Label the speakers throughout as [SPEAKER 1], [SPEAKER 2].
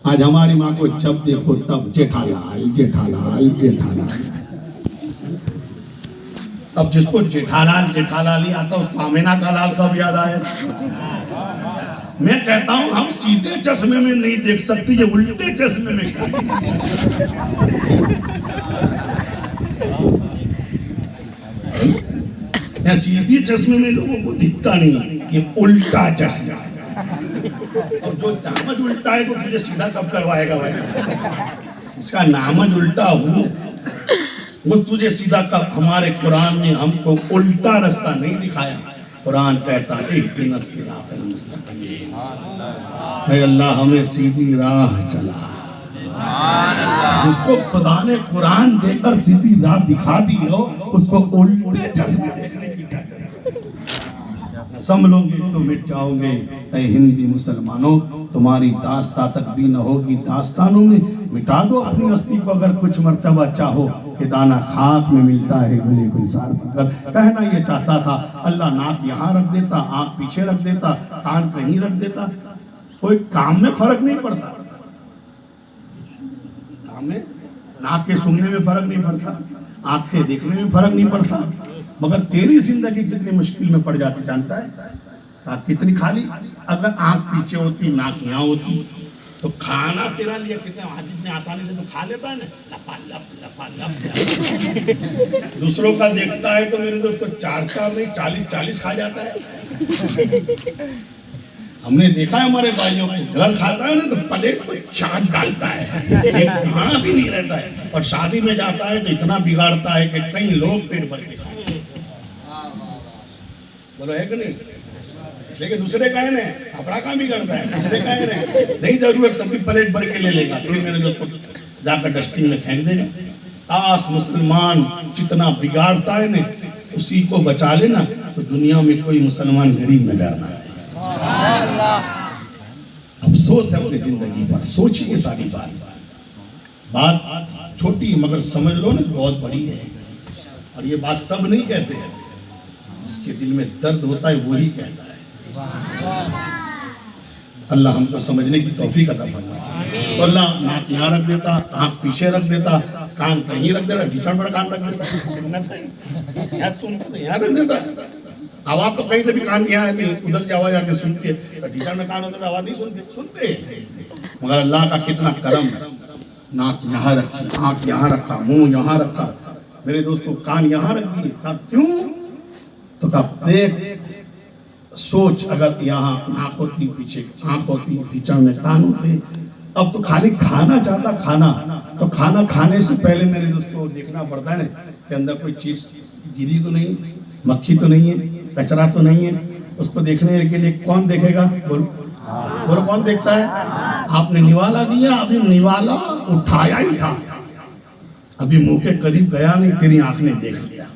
[SPEAKER 1] आज हमारी माँ को जब देखो तब जेठालाल जेठालाल जेठालाल। अब जिसको जेठालाल जेठालाल ही आता उसको आमिना का लाल कब याद आए? मैं कहता हूं हम सीधे चश्मे में नहीं देख सकती, ये उल्टे चश्मे में क्या? सीधे चश्मे में लोगों को दिखता नहीं, ये उल्टा चश्मा। और जो नामज उल्टा है तो तुझे सीधा कब करवाएगा भाई? इसका नामज उल्टा हो वो तुझे सीधा कब? हमारे कुरान ने हमको उल्टा रास्ता नहीं दिखाया। कुरान कहता है इहदिनस सिरातल मुस्तकीम, है अल्लाह हमें सीधी राह चला। जिसको खुदा ने कुरान देकर सीधी राह दिखा दी हो उसको उल्टे चश्मे देखने की क्या जरूरत? संभलोगे तो मिट जाओगे। ऐ हिंदी मुसलमानों, तुम्हारी दास्ता तक भी न होगी दास्तानों में। मिटा दो अपनी हस्ती को अगर कुछ मर्तबा चाहो, कि दाना खाक में मिलता है गुले गुलजार पर। कहना ये चाहता था अल्लाह नाक यहाँ रख देता, आँख पीछे रख देता, कान कहीं रख देता, कोई काम में फर्क नहीं पड़ता। काम में नाक के सूंघने में फर्क नहीं पड़ता, आँख के देखने में फर्क नहीं पड़ता, मगर तेरी जिंदगी कितनी मुश्किल में पड़ जाती जानता है? आप कितनी खाली। अगर आँख पीछे होती, नाक यहाँ होती, तो खाना तेरा लिए कितने आसानी से तो खा लेता है ना, लपालप लपालप। दूसरों का देखता है तो मेरे दोस्त को 4 नहीं 40 खा जाता है। हमने देखा है हमारे भाइयों को, घर खाता है ना तो प्लेट को चाट डालता है, एक कहाँ भी नहीं रहता है। और शादी में जाता है तो इतना बिगाड़ता है कि कई लोग पेट भर के खाए। बोलो है कि नहीं? इसलिए कि दूसरे का है ना, अपना काम भी करता है, दूसरे का है ना, नहीं जरूरत तब भी प्लेट भर के ले लेगा, फिर मेरे दोस्त को जाकर डस्टबिन में फेंक देगा। आज मुसलमान जितना बिगाड़ता है ना, उसी को बचा लेना तो दुनिया में कोई मुसलमान गरीब नजर ना आए। अफसोस है अपनी जिंदगी पर। सोचिए सारी बात छोटी मगर समझ लो ना बहुत बड़ी है। और ये बात सब नहीं कहते हैं, जिसके दिल में दर्द होता है वही कहता है। अल्लाह हमको समझने की तौफीक अता फरमाए। तो अल्लाह नाक यहाँ रख देता, आँख पीछे रख देता, कान कहीं रख देता, ढिचण पर कान रख देता, यहाँ सुनता तो यहाँ रख देता। आवाज तो कहीं से भी कान यहाँ आती, उधर से आवाज आती सुनती है, ढिचण में कान होता तो आवाज नहीं सुनते। मगर अल्लाह का कितना करम, नाक यहाँ रखी, आँख यहाँ रखा, मुंह यहाँ रखा। मेरे दोस्तों कान यहाँ रख दिए, कहा क्यों? तो कहा देख सोच, अगर यहाँ नाक होती, पीछे आँख होती, ढिचण में कान होते। अब तो खाली खाना चाहता, खाना तो खाना खाने से पहले मेरे दोस्तों देखना पड़ता है ना कि अंदर कोई चीज गिरी तो नहीं, मक्खी तो नहीं है, कचरा तो नहीं है। उसको देखने के लिए कौन देखेगा? बोलो कौन देखता है? आपने निवाला दिया, अभी निवाला उठाया ही था, अभी मुंह के करीब गया नहीं, तेरी आंख ने देख लिया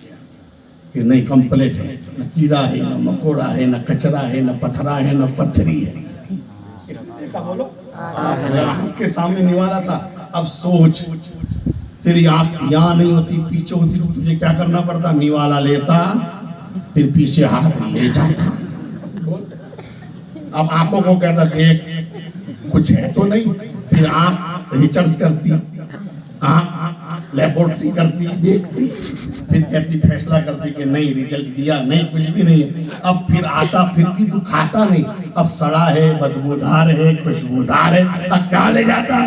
[SPEAKER 1] कि नहीं कंप्लीट है, न कीड़ा है, न मकोड़ा है, न कचरा है, न पथरा है, न पत्थरी है। किसने देखा? बोलो। आंख के सामने निवाला था। अब सोच, तेरी आंख यहाँ नहीं होती, पीछे होती तो तुझे क्या करना पड़ता? निवाला लेता, फिर पीछे हाथ ले जाता। अब आंखों को कहता देख कुछ है तो नहीं, फिर आंख रिसर्च करती, आंख लेबोरेटरी करती, देखती, फिर कहती, फैसला करती कि नहीं, रिजल्ट दिया नहीं, कुछ भी नहीं। अब फिर आता, फिर भी तू खाता नहीं, अब सड़ा है, बदबूदार है, खुशबूदार है, अब क्या ले जाता?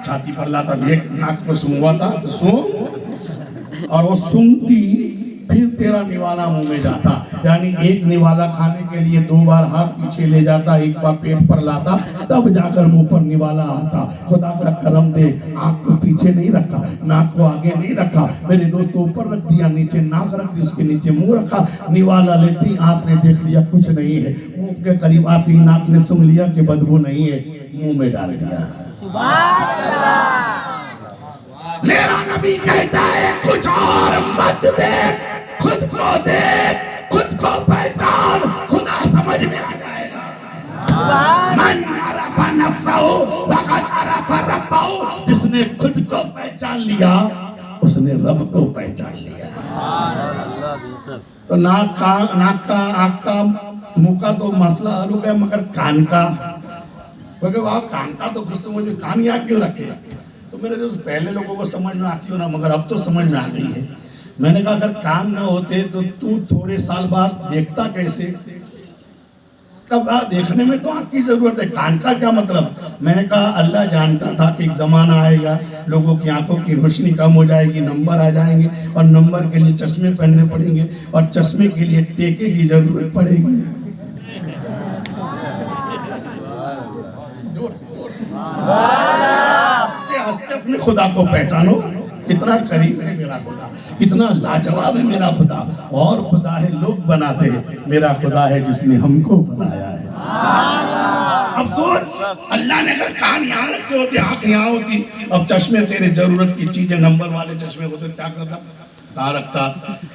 [SPEAKER 1] छाती पर लाता, देख नाक को सूंघवाता, तो सूंघ, और वो सूंघती, फिर तेरा निवाला मुंह में जाता। यानी एक निवाला खाने के लिए 2 बार हाथ पीछे ले जाता, 1 बार पेट पर लाता, तब जाकर मुंह पर निवाला आता। खुदा का करम दे, आंख को पीछे नहीं रखा, नाक को आगे नहीं रखा, मेरे दोस्तों ऊपर रख दिया, नीचे नाक रख दी, उसके नीचे मुंह रखा। निवाला लेती, आंख ने देख लिया कुछ नहीं है, मुंह के करीब आती, नाक ने सुन लिया कि बदबू नहीं है, मुंह में डाल दिया। मेरा नबी कहता है कुछ और मत देख, खुद को देख, खुद को पहचान, खुदा समझ में आ जाएगा। मन अरफा नफ्सहु फक़द अरफा रब्बहु, जिसने खुद को पहचान लिया उसने रब को पहचान लिया। तो नाक का, आँख का, मुंह का तो मसला हल हो गया, मगर कान का क्योंकि वहाँ कान का तो कुछ समझ में, कान यहाँ क्यों रखे? तो मेरे दोस्त पहले लोगों को समझ में आती हो ना, मगर अब तो समझ में आ गई है। मैंने कहा अगर कान न होते तो तू थोड़े साल बाद देखता कैसे? तब देखने में तो आँख की जरूरत है, कान का क्या मतलब? मैंने कहा अल्लाह जानता था कि एक जमाना आएगा लोगों की आंखों की रोशनी कम हो जाएगी, नंबर आ जाएंगे और नंबर के लिए चश्मे पहनने पड़ेंगे और चश्मे के लिए टेके की जरूरत पड़ेगी। हंसते अपने खुदा को पहचानो, कितना करीब है मेरा खुदा, कितना लाजवाब है मेरा खुदा। और खुदा है लोग बनाते हैं, मेरा खुदा है जिसने हमको बनाया है। अब सोच, अल्लाह ने अगर कान यहाँ रखे होते, आंख यहाँ होती, अब चश्मे तेरे जरूरत की चीजें, नंबर वाले चश्मे होते, क्या करता? कहाँ रखता?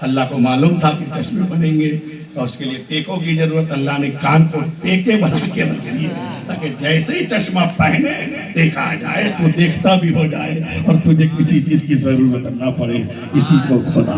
[SPEAKER 1] अल्लाह को मालूम था कि चश्मे बनेंगे और उसके लिए टेकों की जरूरत, अल्लाह ने कान को टेके बना के रख दिए ताकि जैसे ही चश्मा पहने टेका आ जाए तो देखता भी हो जाए और तुझे किसी चीज की जरूरत न पड़े। इसी को खुदा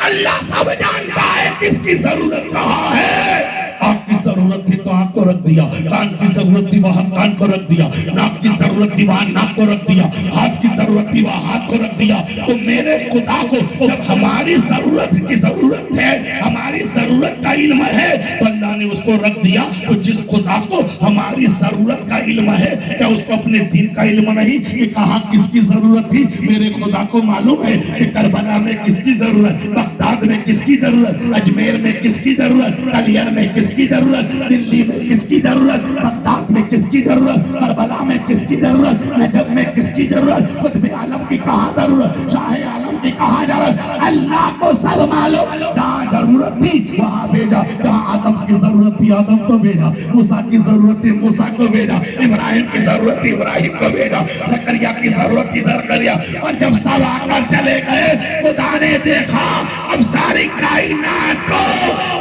[SPEAKER 1] अल्लाह सब जानता है किसकी जरूरत कहाँ है। आँख की जरूरत थी तो आँख को रख दिया, कान की जरूरत थी वहां कान को रख दिया, नाक की जरूरत थी वहां नाक को रख दिया, हाथ की जरूरत थी वहां हाथ को रख दिया। तो मेरे खुदा को जब हमारी जरूरत की जरूरत है, हमारी जरूरत का इल्म है तो अल्लाह ने उसको रख दिया। तो जिस खुदा को हमारी जरूरत का इल्म है, क्या उसको अपने दिन का इल्म नहीं कि कहाँ किसकी जरूरत थी? मेरे खुदा को मालूम है कि करबला में किसकी जरूरत, बगदाद में किसकी जरूरत, अजमेर में किसकी जरूरत, कलियर में किसकी जरूरत, दिल्ली में किसकी जरूरत, बगदाद में किसकी जरूरत, करबला में किसकी जरूरत, नजफ में किसकी जरूरत, खुतबे आलम की कहाँ जरूरत, शाहे आलम की कहाँ जरूरत, अल्लाह को सब मालूम। जहाँ जरूरत थी वहाँ भेजा, जहाँ आदम की जरूरत थी आदम को भेजा, मूसा की जरूरत थी मूसा को भेजा, इब्राहिम की जरूरत थी इब्राहिम को भेजा, जकरिया की जरूरत थी जकरिया। और जब सब आकर चले गए, खुदा ने देखा अब सारी कायनात को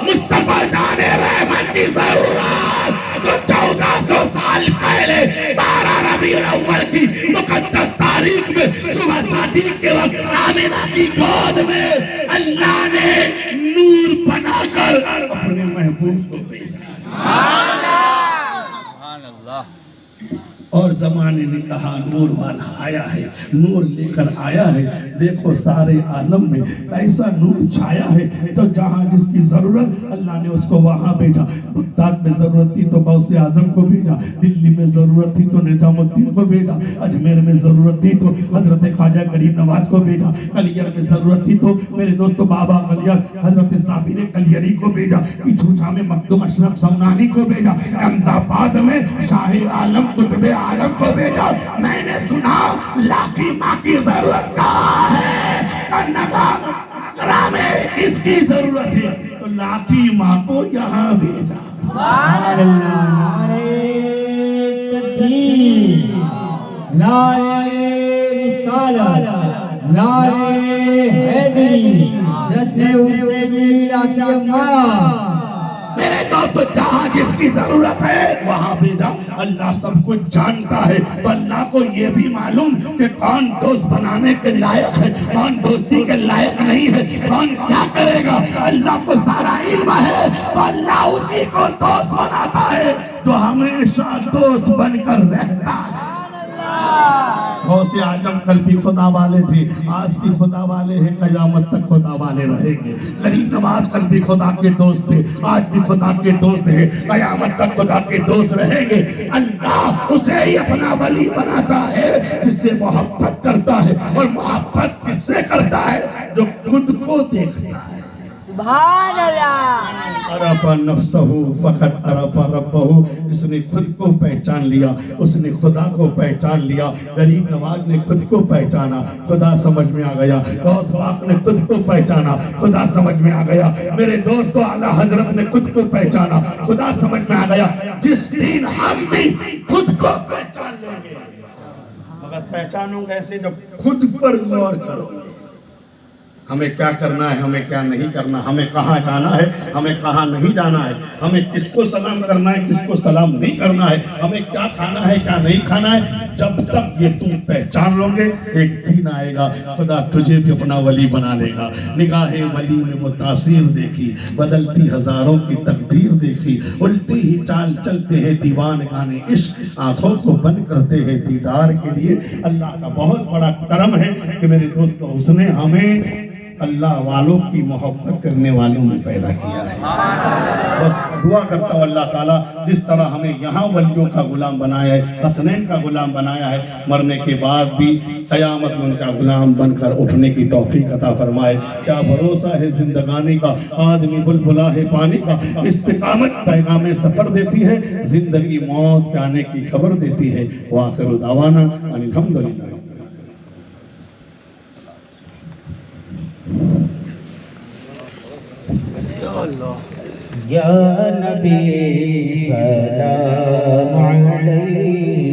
[SPEAKER 1] मुस्तफा जाने रहमत की जरूरत। तो 1400 साल पहले 12 रबीउल अव्वल की मुकद्दस तारीख में सुबह शादी के वक्त आमिना की गोद में अल्लाह ने नूर बनाकर अपने महबूब को भेजा। और जमाने ने कहा नूर वाला आया है, नूर लेकर आया है। देखो सारे आलम में कैसा नूर छाया है। तो जहाँ जिसकी जरूरत अल्लाह ने उसको वहां भेजा। बगदाद में जरूरत थी तो गौसे आजम को भेजा, दिल्ली में जरूरत थी तो निजामुद्दीन को भेजा, अजमेर में जरूरत थी तो हजरत ख्वाजा गरीब नवाज को भेजा, कलियर में जरूरत थी तो मेरे दोस्तों बाबा कलियर हजरत साबिर कलियरी को भेजा, छूछा में मखदूम अशरफ समनानी को भेजा, अहमदाबाद में शाहे आलम कुतुबे आलम को भेजा। मैंने सुना लाठी माँ की जरूरत कहाँ है, कन्नगा में इसकी जरूरत है तो लाठी माँ को यहाँ भेजा।
[SPEAKER 2] नारे रिसालत, नारे हैदरी, जश्न हुसैनी लाठी माँ।
[SPEAKER 1] मेरे दोस्त जहाँ जिसकी जरूरत है वहाँ भेजा। अल्लाह सब कुछ जानता है तो अल्लाह को ये भी मालूम कि कौन दोस्त बनाने के लायक है, कौन दोस्ती के लायक नहीं है, कौन क्या करेगा। अल्लाह को सारा इल्म है तो अल्लाह उसी को दोस्त बनाता है जो हमेशा दोस्त बनकर रहता है। गौसे आजम कल भी खुदा वाले थे, आज भी खुदा वाले हैं, कयामत तक खुदा वाले रहेंगे। गरीब नवाज कल भी खुदा के दोस्त थे, आज भी खुदा के दोस्त हैं, कयामत तक खुदा के दोस्त रहेंगे। अल्लाह उसे ही अपना वली बनाता है जिससे मोहब्बत करता है, और मोहब्बत किससे करता है? जो खुद को देखता है।
[SPEAKER 2] सुभान अल्लाह।
[SPEAKER 1] अरफा नफ्सहु फकत अरफा रब्बहु, जिसने खुद को पहचान लिया उसने खुदा को पहचान लिया। गरीब नवाज ने खुद को पहचाना, खुदा समझ में आ गया। गौस पाक ने खुद को पहचाना, खुदा समझ में आ गया। मेरे दोस्तों आला हजरत ने खुद को पहचाना, खुदा समझ में आ गया। जिस दिन हम भी खुद को पहचान लेंगे, मगर पहचानूं कैसे? जब खुद पर गौर करो, हमें क्या करना है, हमें क्या नहीं करना, हमें कहाँ जाना है, हमें कहाँ नहीं जाना है, हमें किसको सलाम करना है, किसको सलाम नहीं करना है, हमें क्या खाना है, क्या नहीं खाना है। जब तक ये तुम पहचान लोगे, एक दिन आएगा खुदा तुझे भी अपना वली बना लेगा। निगाहे वली में वो तासीर देखी, बदलती हजारों की तकदीर देखी, उल्टी ही चाल चलते हैं दीवान गाने इश्क, आंखों को बंद करते हैं दीदार के लिए। अल्लाह का बहुत बड़ा करम है कि मेरे दोस्तों उसने हमें अल्लाह वालों की मोहब्बत करने वालों में पैदा किया है। बस दुआ करता हूँ अल्लाह ताला जिस तरह हमें यहाँ वलियों का गुलाम बनाया है, हसनैन का गुलाम बनाया है, मरने के बाद भी क़यामत में उनका गुलाम बनकर उठने की तौफीक अता फरमाए। क्या भरोसा है जिंदगानी का, आदमी बुलबुला है पानी का, इस्तिकामत पैगाम सफ़र देती है, जिंदगी मौत के आने की खबर देती है। वाखिर दावाना अल्हम्दुलिल्लाह।
[SPEAKER 3] या नबी सलाम अलैहि